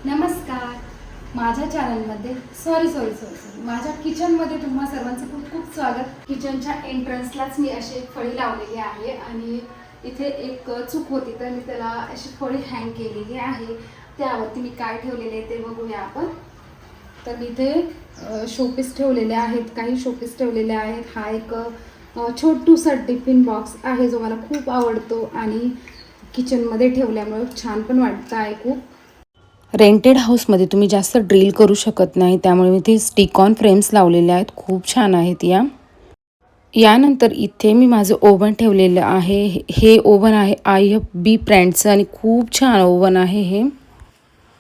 नमस्कार. माझ्या चॅनलमध्ये सॉरी माझ्या किचनमध्ये तुम्हा सर्वांचं खूप खूप स्वागत. किचनच्या एंट्रन्सलाच मी अशी एक फळी लावलेली आहे आणि इथे एक चूक होती तर मी त्याला अशी फळी हँग केलेली आहे. त्यावरती मी काय ठेवलेले आहे ते बघूया आपण. तर मी इथे शोपीस ठेवलेले आहेत, काही शोपीस ठेवलेले आहेत. हा एक छोटूसा टिफिन बॉक्स आहे जो मला खूप आवडतो आणि किचनमध्ये ठेवल्यामुळे छान पण वाटतं आहे खूप. रेंटेड हाऊसमध्ये तुम्ही जास्त ड्रिल करू शकत नाही, त्यामुळे मी इथे स्टिक ऑन फ्रेम्स लावलेल्या आहेत, खूप छान आहेत यानंतर इथे मी माझं ओव्हन ठेवलेलं आहे. हे ओव्हन आहे IFB ब्रँडचं आणि खूप छान ओव्हन आहे हे.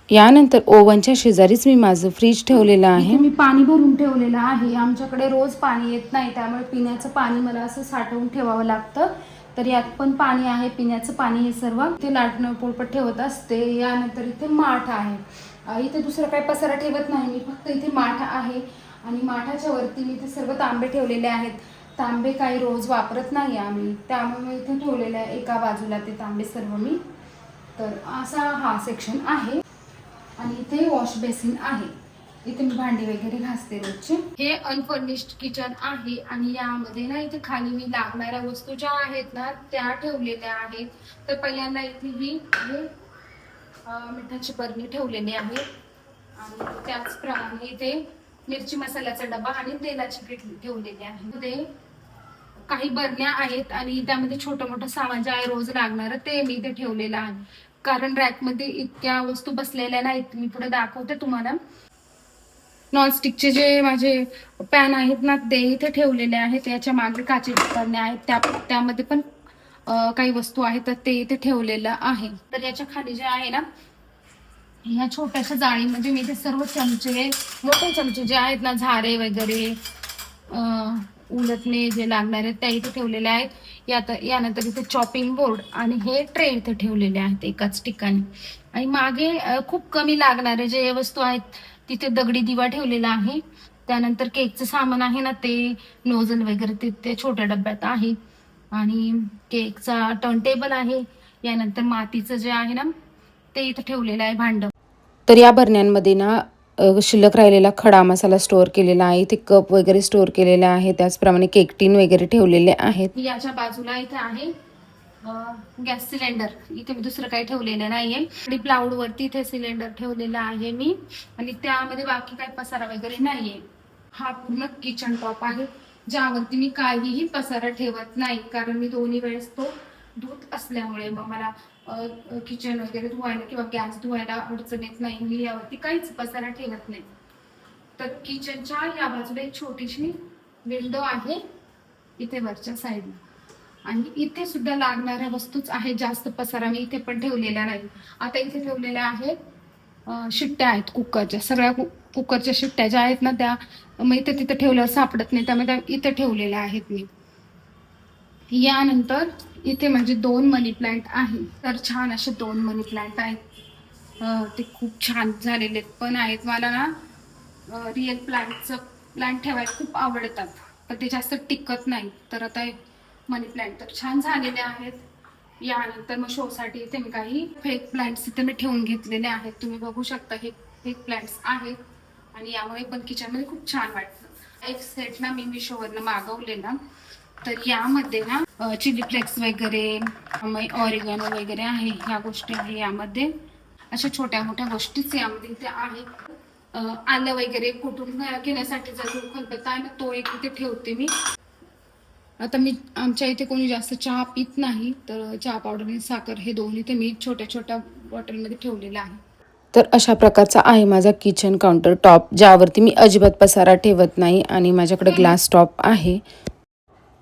यानंतर ओव्हनच्या शेजारीच मी माझं फ्रीज ठेवलेलं आहे. मी पाणी भरून ठेवलेलं आहे. आमच्याकडे रोज पाणी येत नाही, त्यामुळे पिण्याचं पाणी मला असं साठवून ठेवावं लागतं. तर यात पण पाणी आहे, पिण्याचं पाणी. हे सर्व इथे लाटणं पोळपट ठेवत असते. यानंतर इथे माठ आहे. इथे दुसरं काही पसारा ठेवत नाही मी, फक्त इथे माठ आहे आणि माठाच्या वरती मी इथे सर्व तांबे ठेवलेले आहेत. तांबे काही रोज वापरत नाही आम्ही, त्यामुळे इथे ठेवलेले आहे एका बाजूला ते तांबे सर्व मी. तर असा हा सेक्शन आहे आणि इथे वॉश बेसिन आहे. इथे मी भांडी वगैरे घासते रोजचे. हे अनफर्निश्ड किचन आहे आणि यामध्ये ना इथे खाली मी लागणाऱ्या वस्तू ज्या आहेत ना त्या ठेवलेल्या आहेत. तर पहिल्यांदा इथे ही मिठाची बरणी ठेवलेली आहे आणि त्याचप्रमाणे इथे मिरची मसाल्याचा डबा आणि तेलाची किटली ठेवलेली आहे. ते काही बरण्या आहेत आणि त्यामध्ये छोटं मोठं सामान जे आहे रोज लागणार ते मी इथे ठेवलेलं आहे. कारण रॅकमध्ये इतक्या वस्तू बसलेल्या नाहीत. मी पुढे दाखवते तुम्हाला. नॉनस्टिकचे जे माझे पॅन आहेत ना ते इथे ठेवलेले आहेत. याच्या मागे काचेच्या बरण्या आहेत, त्यामध्ये पण काही वस्तू आहेत तर ते इथे ठेवलेलं आहे. तर याच्या खाली जे आहे ना ह्या छोट्याशा जाळीमध्ये मी ते सर्व चमचे, मोठे चमचे जे आहेत ना, झारे वगैरे उलटणे जे लागणार आहेत त्या इथे ठेवलेले आहेत. यानंतर इथे चॉपिंग बोर्ड आणि हे ट्रे इथे ठेवलेले आहेत एकाच ठिकाणी. आणि मागे खूप कमी लागणारे जे वस्तू आहेत तिथे दगडी दिवा ठेवलेला आहे. त्यानंतर केकचं सामान आहे ना ते नोझल वगैरे ते छोट्या डब्यात आहे आणि केकचा टर्न टेबल आहे. यानंतर मातीचं जे आहे ना ते इथे ठेवलेलं आहे भांड. तर या बरण्यांमध्ये ना शिल्लक राहिलेला खडा मसाला स्टोअर केलेला आहे. इथे कप वगैरे स्टोअर केलेला आहे, त्याचप्रमाणे केक टीन वगैरे ठेवलेले आहेत. याच्या बाजूला इथे आहे गॅस सिलेंडर. इथे मी दुसरं काही ठेवलेलं नाहीये. प्लाऊड वरती इथे सिलेंडर ठेवलेला आहे मी आणि त्यामध्ये बाकी काही पसारा वगैरे नाहीये. हा पूर्ण किचन टॉप आहे ज्यावरती मी काहीही पसारा ठेवत नाही, कारण मी दोन्ही वेळेस तो धुत असल्यामुळे मग मला किचन वगैरे धुवायला किंवा गॅस धुवायला अडचण येत नाही. मी यावरती काहीच पसारा ठेवत नाही. तर किचनच्या या बाजूला एक छोटीशी विंडो आहे इथे वरच्या साईडला आणि इथे सुद्धा लागणाऱ्या वस्तूच आहेत. जास्त पसारा मी इथे पण ठेवलेला नाही. आता इथे ठेवलेल्या आहेत शिट्ट्या आहेत कुकरच्या. सगळ्या कुकरच्या शिट्ट्या ज्या आहेत ना त्या मग इथे तिथे ठेवल्यावर सापडत नाही, त्यामुळे इथे ठेवलेल्या आहेत मी. यानंतर इथे म्हणजे 2 मनी प्लांट आहे. तर छान असे 2 मनी प्लांट आहेत. ते खूप छान झालेले पण आहेत. मला ना रिअल प्लांट ठेवायला खूप आवडतात, पण ते जास्त टिकत नाही. तर आता मनी प्लांट तर छान झालेले आहेत. यानंतर मग शोसाठी इथे मी काही फेक प्लांट्स इथे मी ठेवून घेतलेले आहेत. तुम्ही बघू शकता हे फेक प्लांट्स आहेत आणि यामुळे पण किचनमध्ये खूप छान वाटतं. एक सेट ना मी मिशोवरनं मागवलेला. तर यामध्ये ना चिली फ्लेक्स वगैरे, ऑरिगॅनो वगैरे आहे, ह्या गोष्टी आहे यामध्ये. अशा छोट्या मोठ्या गोष्टीच यामध्ये इथे आहेत. आलं वगैरे कुटून घेण्यासाठीचा जो खलबत्ता आहे ना तो एक इथे ठेवते मी. आता मी आमच्या इथे कोणी जास्त चहा पित नाही, तर चहा पावडर आणि साखर हे दोन्ही इथे मी छोट्या छोट्या बॉटलमध्ये ठेवलेलं आहे. तर अशा प्रकारचा आहे माझा किचन काउंटर टॉप, ज्यावरती मी अजिबात पसारा ठेवत नाही आणि माझ्याकडे ग्लास टॉप आहे.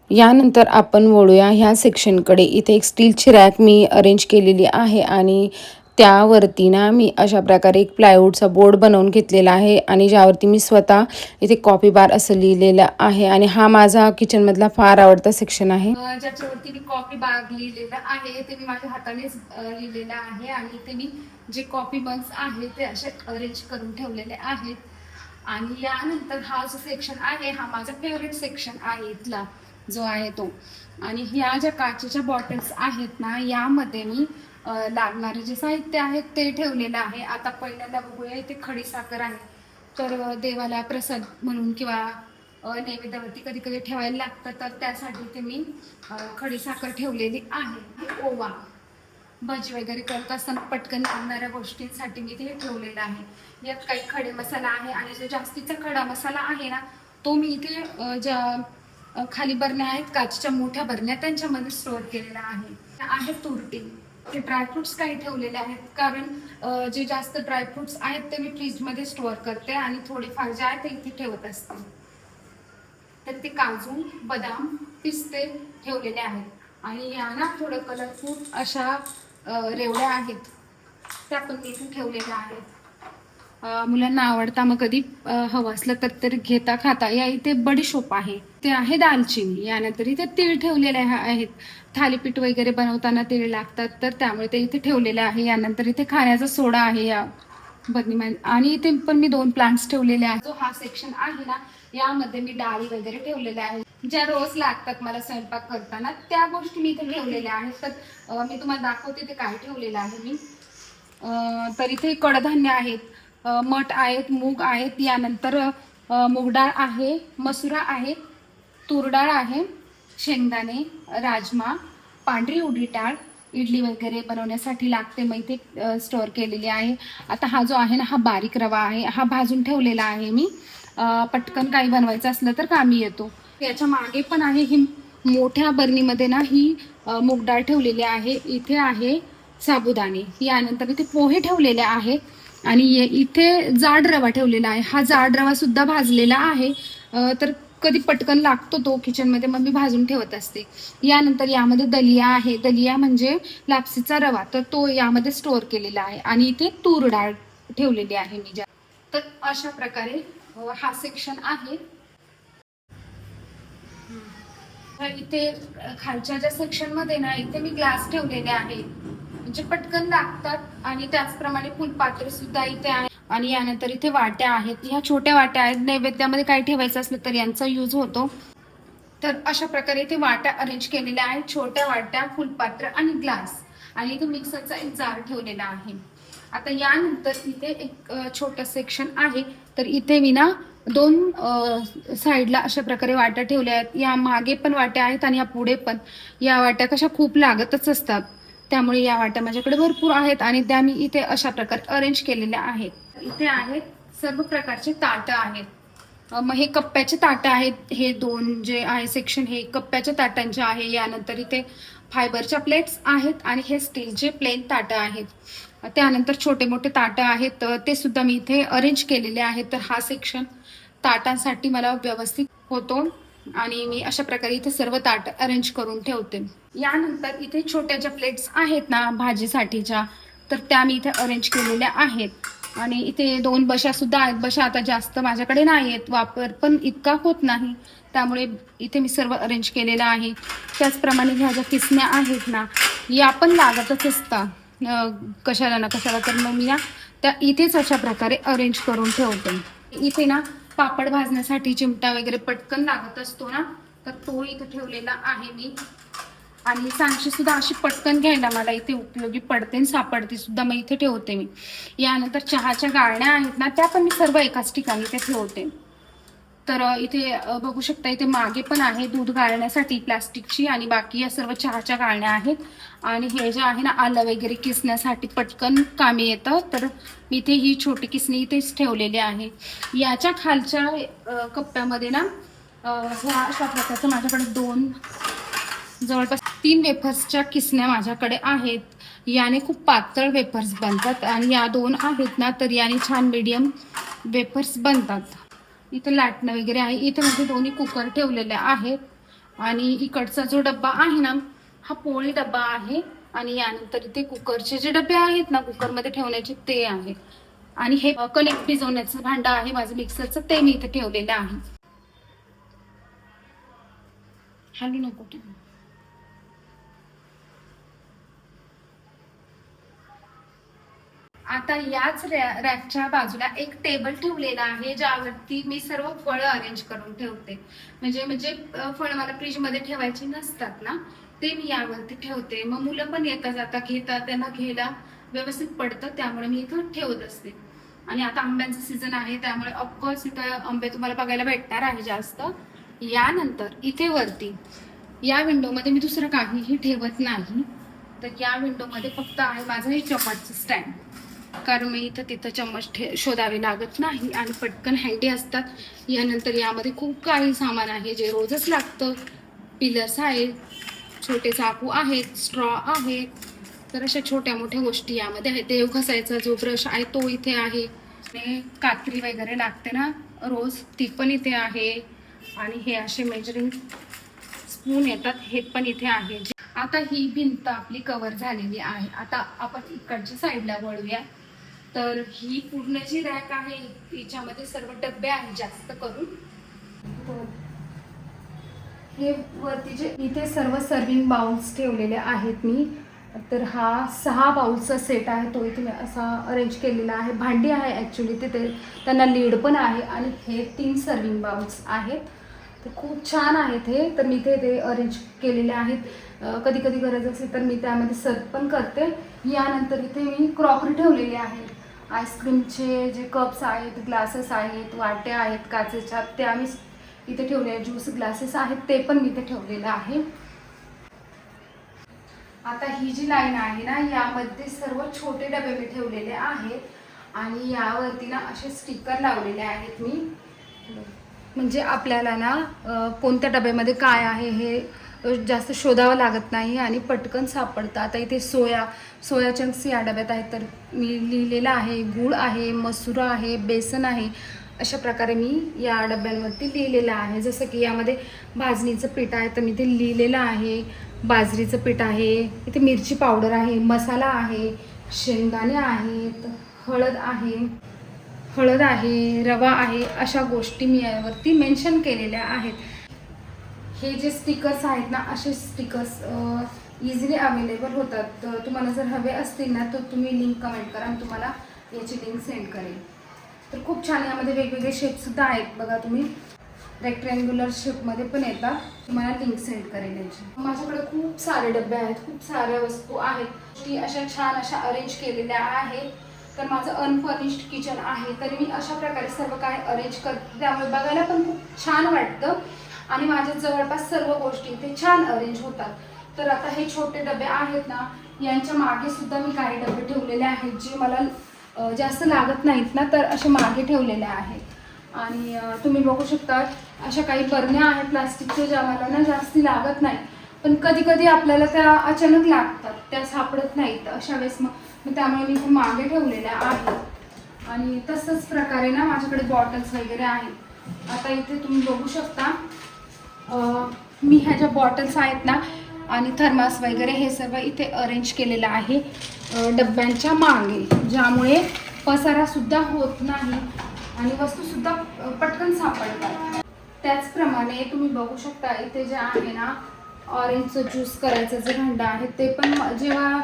यानंतर आपण वळूया ह्या सेक्शनकडे. इथे एक स्टीलची रॅक मी अरेंज केलेली आहे आणि त्यावरती ना मी अशा प्रकारे एक प्लायवूडचा बोर्ड बनवून घेतलेला आहे आणि ज्यावरती मी स्वतः इथे कॉफी बार असं लिहिलेलं आहे. आणि हा माझा किचनमधला फार आवडता सेक्शन आहे. ज्याच्यावरती मी कॉफी बार लिहिलेलं आहे ते मी माझ्या हातानेच लिहिलेलं आहे आणि इथे मी जे कॉफी बन्स आहे ते असे अरेंज करून ठेवलेले आहेत. आणि यानंतर हा जो सेक्शन आहे हा माझा फेवरेट सेक्शन आहे इथला. जो आहे तो. आणि ह्या ज्या काचेच्या बॉटल्स आहेत ना, यामध्ये मी लागणारे जे साहित्य आहेत ते ठेवलेलं आहे. आता पहिल्यांदा बघूया, इथे खडीसाखर आहे. तर देवाला प्रसाद म्हणून किंवा नैवेद्यावरती कधी कधी ठेवायला लागतं, तर त्यासाठी ते मी खडीसाखर ठेवलेली आहे. ओवा, भजी वगैरे करत असताना पटकन लागणाऱ्या गोष्टींसाठी मी ते ठेवलेलं आहे. यात काही खडे मसाला आहे आणि जो जास्तीचा खडा मसाला आहे ना, तो मी इथे ज्या खाली बरण्या आहेत काचच्या मोठ्या बरण्या, त्यांच्यामध्ये स्टोअर केलेला आहे. तुरटी, ते ड्रायफ्रुट्स काही ठेवलेले आहेत, कारण जे जास्त ड्रायफ्रुट्स आहेत ते मी फ्रीजमध्ये स्टोअर करते आणि थोडेफार जे आहे ते इथे ठेवत असते. तर ते काजू, बदाम, पिस्ते ठेवलेले आहेत आणि या ना थोडं कलरफुल अशा रेवड्या आहेत, त्या पण मी इथे ठेवलेल्या आहेत. मुलांना आवडता, मग कधी हवं असलं तर घेता खाता. या इथे बडीशोप आहे, ते आहे दालचिनी. यानंतर इथे तीळ ठेवलेले आहेत. थालीपीठ वगैरे बनवताना तीळ लागतात, तर त्यामुळे ते इथे ठेवलेले आहे. यानंतर इथे खाण्याचा सोडा आहे या बर्नीमध्ये, आणि इथे पण मी 2 प्लांट्स ठेवलेले आहेत. जो हा सेक्शन आहे ना, यामध्ये मी डाळी वगैरे ठेवलेल्या आहेत, ज्या रोज लागतात मला स्वयंपाक करताना, त्या गोष्टी मी इथे ठेवलेल्या आहेत. तर मी तुम्हाला दाखवते ते काय ठेवलेलं आहे मी. तर इथे कडधान्य आहेत, मठ आहेत, मूग आहेत, यानंतर मूग डाळ आहे, मसुरा आहे, तूर डाळ आहे, शेंगदाणे, राजमा, पांढरी उडीद डाळ, इडली वगैरे बनवण्यासाठी लागते, मग इथे स्टोअर केलेली आहे. आता हा जो आहे ना, हा बारीक रवा आहे, हा भाजून ठेवलेला आहे मी. पटकन काही बनवायचं असलं तर कामी येतो. याच्या मागे पण आहे, ही मोठ्या बरणीमध्ये ना ही मूग डाळ ठेवलेली आहे. इथे आहे साबुदाणे, यानंतर इथे पोहे ठेवलेले आहे आणि इथे जाड रवा ठेवलेला आहे. हा जाड रवा सुद्धा भाजलेला आहे, तर कधी पटकन लागतो तो किचनमध्ये, मग मी भाजून ठेवत असते. यानंतर यामध्ये दलिया आहे, दलिया म्हणजे लापसीचा रवा, तर तो यामध्ये स्टोअर केलेला आहे. आणि इथे तूर डाळ ठेवलेली आहे मी. तर अशा प्रकारे हा सेक्शन आहे. इथे खालच्या ज्या सेक्शन मध्ये ना, इथे मी ग्लास ठेवलेले आहे, म्हणजे पटकन लागतात. आणि त्याचप्रमाणे फुलपात्र सुद्धा इथे आहे. आणि यानंतर इथे वाट्या आहेत, ह्या छोट्या वाट्या आहेत, नैवेद्यामध्ये काही ठेवायचं असलं तर यांचा यूज होतो. तर अशा प्रकारे इथे वाट्या अरेंज केलेल्या आहेत, छोट्या वाट्या, फुलपात्र आणि ग्लास. आणि इथे मिक्सरचा एक जार ठेवलेला आहे. आता यानंतर इथे एक छोटं सेक्शन आहे, तर इथे मी ना 2 साईडला अशा प्रकारे वाट्या ठेवल्या आहेत. या मागे पण वाट्या आहेत आणि या पुढे पण. या वाट्या कशा खूप लागतच असतात, त्यामुळे या वाट्या माझ्याकडे भरपूर आहेत आणि त्या मी इथे अशा प्रकारे अरेंज केलेल्या आहेत. इथे आहेत सर्व प्रकारचे ताटं आहेत. मग हे कप्प्याचे ताटं आहेत, हे 2 जे आहे सेक्शन हे कप्प्याच्या ताटांचे आहे. यानंतर इथे फायबरच्या प्लेट्स आहेत आणि हे स्टीलचे प्लेन ताटं आहेत. त्यानंतर छोटे मोठे ताटं आहेत, ते सुद्धा मी इथे अरेंज केलेले आहेत. तर हा सेक्शन ताटांसाठी मला व्यवस्थित होतो आणि मी अशा प्रकारे इथे सर्व ताट अरेंज करून ठेवते. यानंतर इथे छोट्या ज्या प्लेट्स आहेत ना भाजीसाठीच्या, तर त्या मी इथे अरेंज केलेल्या आहेत. आणि इथे 2 बशा सुद्धा आहेत. बशा आता जास्त माझ्याकडे नाही आहेत, वापर पण इतका होत नाही, त्यामुळे इथे मी सर्व अरेंज केलेलं आहे. त्याचप्रमाणे ह्या ज्या किसण्या आहेत ना, या पण लागतच असतात कशाला ना कशाला, तर मग मी ना त्या इथेच अशा प्रकारे अरेंज करून ठेवते. इथे ना पापड भाजण्यासाठी चिमटा वगैरे पटकन लागत असतो ना, तर तो इथे ठेवलेला आहे मी. आणि सांगशी सुद्धा अशी पटकन घ्यायला मला इथे उपयोगी पडते, सापडते सुद्धा, मग इथे ठेवते मी. यानंतर चहाच्या गाळण्या आहेत ना, त्या पण मी सर्व एकाच ठिकाणी इथे ठेवते. तर इथे बघू शकता, इथे मागे पण आहे दूध गाळण्यासाठी प्लास्टिकची, आणि बाकी या सर्व चहाच्या गाळण्या आहेत. आणि हे जे आहे ना, आलं वगैरे किसण्यासाठी पटकन कामी येतं, तर मी इथे ही छोटी किसणी इथेच ठेवलेली आहे. याच्या खालच्या कप्प्यामध्ये ना ह्या अशा प्रकारचं माझ्याकडे 2 जवळपास 3 वेफर्सच्या किसण्या माझ्याकडे आहेत. याने खूप पातळ वेफर्स बनतात आणि या 2 आहेत ना, तर याने छान मीडियम वेफर्स बनतात. इथे लाटणं वगैरे आहे. इथे मध्ये 2 कुकर ठेवलेले आहेत. आणि इकडचा जो डब्बा आहे ना, हा पोळी डब्बा आहे. आणि यानंतर इथे कुकरचे जे डबे आहेत ना, कुकरमध्ये ठेवण्याचे, ते आहे. आणि हे कणिक भिजवण्याचं भांडं आहे माझं मिक्सरचं, ते मी इथे ठेवलेलं आहे. हलू नको तू. आता याच रॅकच्या बाजूला एक टेबल ठेवलेला आहे, ज्यावरती मी सर्व फळं अरेंज करून ठेवते. म्हणजे फळं मला फ्रीजमध्ये ठेवायची नसतात ना, ते मी यावरती ठेवते. मग मुलं पण येता जाता घेतात, त्यांना घ्यायला व्यवस्थित पडतं, त्यामुळे मी इथं ठेवत असते. आणि आता आंब्यांचं सीझन आहे, त्यामुळे ऑफकोर्स इथं आंबे तुम्हाला बघायला भेटणार आहे जास्त. यानंतर इथे वरती या विंडोमध्ये मी दुसरं काहीही ठेवत नाही. तर या विंडोमध्ये फक्त आहे माझं हे चम्मचचं स्टँड, कारण मी इथं तिथं चम्मच शोधावे लागत नाही आणि पटकन हँडी असतात. यानंतर यामध्ये खूप काही सामान आहे जे रोजच लागतं. पिलर्स आहेत, छोटे चाकू आहेत, स्ट्रॉ आहेत. तर अशा छोट्या मोठ्या गोष्टी यामध्ये आहेत. देव घसायचा जो ब्रश आहे तो इथे आहे. आणि कात्री वगैरे लागते ना रोज, ती पण इथे आहे. आणि हे असे मेजरिंग स्पून येतात, हे पण इथे आहे. आता ही भिंत आपली कव्हर झालेली आहे. आता आपण इकडच्या साईडला वळूया. तर ही पूर्ण जी रॅक आहे तिच्यामध्ये सर्व डबे आहेत जास्त करून. हे वरती जे इथे सर्व सर्विंग बाउल्स ठेवलेले आहेत मी. तर हा 6 बाउल्सचा सेट आहे, तो इथे मी असा अरेंज केलेला आहे. भांडी आहे ॲक्च्युली तिथे, त्यांना लीड पण आहे. आणि हे 3 सर्विंग बाउल्स आहेत. तर खूप छान आहेत हे. तर मी ते अरेंज केलेले आहेत. कधी कधी गरज असेल तर मी त्यामध्ये सर्व पण करते. यानंतर इथे मी क्रॉकरी ठेवलेली आहे. आईस्क्रीमचे जे कप्स आहेत, ग्लासेस आहेत, वाट्या आहेत काचेच्या, त्या मी इथे ठेवले आहेत. ज्यूस ग्लासेस आहेत ते पण मी इथे ठेवलेलं आहे. आता ही जी लाईन आहे ना, यामध्ये सर्व छोटे डबे मी ठेवलेले आहेत. आणि यावरती ना असे स्टिकर लावलेले आहेत मी, म्हणजे आपल्याला ना कोणत्या डब्यामध्ये काय आहे हे जास्त शोधावं लागत नाही आणि पटकन सापडतं. आता इथे सोया चंक्स या डब्यात आहेत, तर मी लिहिलेलं आहे. गूळ आहे, मसुरा आहे, बेसन आहे, अशा प्रकारे मी या डब्यांवरती लिहिलेलं आहे. जसं की यामध्ये भाजणीचं पीठ आहे, तर मी ते लिहिलेलं आहे. बाजरीचं पीठ आहे, इथे मिरची पावडर आहे, मसाला आहे, शेंगदाणे आहेत, हळद आहे, रवा आहे, अशा गोष्टी मी यावरती मेन्शन केलेल्या आहेत. हे जे स्टिकर्स आहेत ना, असे स्टिकर्स इझिली अवेलेबल होतात. तर तुम्हाला जर हवे असतील ना, तर तुम्ही लिंक कमेंट करा, मी तुम्हाला याची लिंक सेंड करेन. तर खूप छान यामध्ये वेगवेगळे शेपसुद्धा आहेत बघा. तुम्ही रेक्टँग्युलर शेपमध्ये पण येतात. तुम्हाला लिंक सेंड करेल याची. माझ्याकडे खूप सारे डबे आहेत, खूप साऱ्या वस्तू आहेत, ती अशा छान अशा अरेंज केलेल्या आहेत. तर माझं अनफर्निश्ड किचन आहे, तरी मी अशा प्रकारे सर्व काय अरेंज करते, त्यामुळे बघायला पण खूप छान वाटतं. आणि माझ्या जवळपास सर्व गोष्टी इथे छान अरेंज होतात. तर आता हे छोटे डबे आहेत ना, यांच्या मागे सुद्धा मी काही डबे ठेवलेले आहेत जे मला जास्त लागत नाहीत ना, तर असे मागे ठेवलेले आहेत. आणि तुम्ही बघू शकता अशा काही बरण्या आहेत प्लास्टिकच्या, ज्या मला ना जास्ती लागत नाही, पण कधी कधी आपल्याला त्या अचानक लागतात, त्या सापडत नाहीत. अशा वेळेस मग त्यामुळे मी इथे मागे ठेवलेल्या आहेत. आणि तसंच प्रकारे ना माझ्याकडे बॉटल्स वगैरे आहेत. आता इथे तुम्ही बघू शकता मी ह्या ज्या बॉटल्स आहेत ना आणि थर्मास वगैरे हे सर्व इथे अरेंज केलेलं आहे डब्यांच्या मागे, ज्यामुळे पसारासुद्धा होत नाही आणि वस्तूसुद्धा पटकन सापडतात. त्याचप्रमाणे तुम्ही बघू शकता इथे जे आहे ना, ऑरेंजचं ज्यूस करायचं जे भांडं आहे, ते पण जेव्हा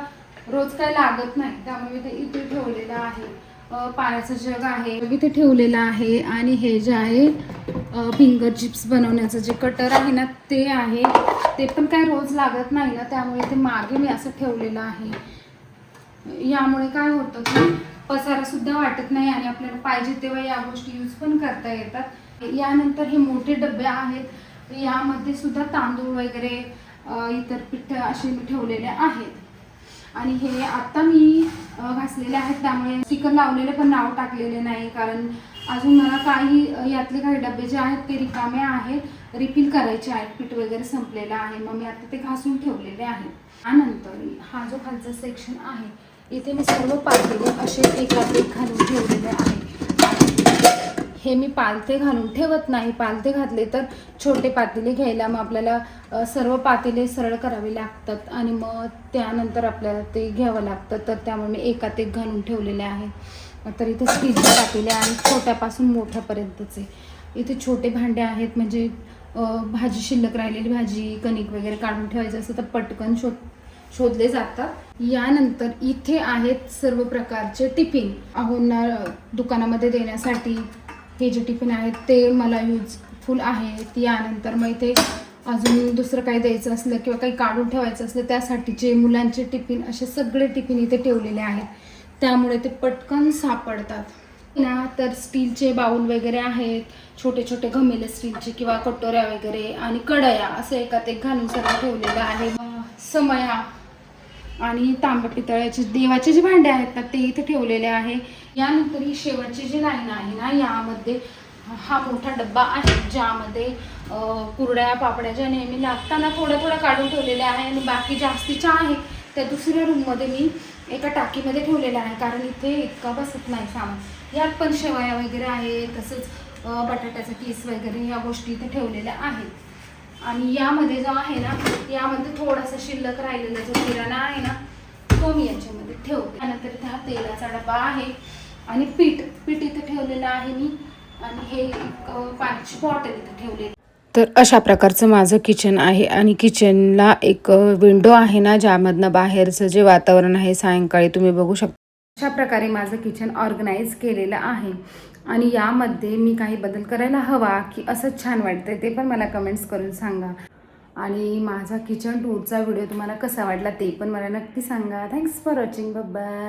रोज काय लागत नाही, त्यामुळे ते इथे ठेवलेलं आहे. पाण्याचं जग आहे इथे ठेवलेलं आहे. आणि हे जे आहे फिंगर चिप्स बनवण्याचं जे कटर आहे ना, ते आहे. ते पण काय रोज लागत नाही ना, त्यामुळे ते मागे मी असं ठेवलेलं आहे. यामुळे काय होतं की पसारासुद्धा वाटत नाही आणि आपल्याला पाहिजे तेव्हा या गोष्टी यूज पण करता येतात. यानंतर हे मोठे डबे आहेत, यामध्ये सुद्धा तांदूळ वगैरे इतर पीठ असे मी ठेवलेले आहेत. आणि हे आत्ता मी घासलेले आहेत, त्यामुळे स्टिकर लावलेले पण नाव टाकलेले नाही, कारण अजून मला यातले काही डबे जे आहेत ते रिकामे आहेत, रिफिल करायचे आहेत, पीठ वगैरे संपलेलं आहे. मग मी आता ते घासून ठेवलेले आहे. त्यानंतर हा जो खालचा सेक्शन आहे, इथे मी सर्व पातेले असे एकात एक घालून ठेवलेले आहे. हे मी पालथे घालून ठेवत नाही. पालथे घातले तर छोटे पातेले घ्यायला मग आपल्याला सर्व पातेले सरळ करावे लागतात आणि मग त्यानंतर आपल्याला ते घ्यावं लागतं. तर त्यामुळे मी एकात एक घालून ठेवलेले आहे. तर इथे स्टीलचे पातेले आहेत, छोट्यापासून मोठ्यापर्यंतचे. इथे छोटे भांडे आहेत, म्हणजे भाजी शिल्लक राहिलेली भाजी, कणिक वगैरे काढून ठेवायचं असतं तर पटकन शोधले जातात. यानंतर इथे आहेत सर्व प्रकारचे टिफिन आहोंना दुकानामध्ये देण्यासाठी. हे जे टिफिन आहेत ते मला यूजफुल आहेत. यानंतर मग इथे अजून दुसरं काही द्यायचं असलं किंवा काही काढून ठेवायचं असलं त्यासाठीचे मुलांचे टिफिन, असे सगळे टिफिन इथे ठेवलेले आहेत. त्यामुळे ते पटकन सापडतात ना. तर स्टीलचे बाउल वगैरे आहेत, छोटे छोटे घमेले स्टीलचे किंवा कटोऱ्या वगैरे आणि कढया असं एकात एक घालून सगळं ठेवलेलं आहे. समया आणि तांब्या पितळ्याचे देवाचे जे भांडे आहेत ना ते इथे ठेवलेले आहे. यानंतर ही शेवटची जी लाईन आहे ना, यामध्ये हा मोठा डब्बा आहे ज्यामध्ये कुरड्या पापड्या ज्या नेहमी लागताना थोड्या थोड्या काढून ठेवलेल्या आहे आणि बाकी जास्तीच्या आहेत त्या दुसऱ्या रूममध्ये मी एका टाकीमध्ये ठेवलेल्या आहे, कारण इथे इतका बसत नाही सामान. यात पण शेवया वगैरे आहे, तसंच बटाट्याचा किस वगैरे या गोष्टी इथे ठेवलेल्या आहेत. आणि यामध्ये जो आहे ना, यामध्ये थोडासा शिल्लक राहिलेला जो किराणा आहे ना तो मी याच्यामध्ये ठेवते. त्यानंतर इथे हा तेलाचा डबा आहे आणि पीठ इथे ठेवलेलं आहे मी, आणि हे एक पाण्याची बॉटल इथे ठेवलेली. तर अशा प्रकारचं माझं किचन आहे आणि किचनला एक विंडो आहे ना, ज्यामधनं बाहेरचं जे वातावरण आहे सायंकाळी तुम्ही बघू शकता. अशा प्रकारे माझं किचन ऑर्गनाईज केलेलं आहे. आणि यामध्ये मी काही बदल करायला हवा की असंच छान वाटतंय ते पण मला कमेंट्स करून सांगा. आणि माझा किचन टूरचा व्हिडिओ तुम्हाला कसा वाटला ते पण मला नक्की सांगा. Thanks for watching. बाय.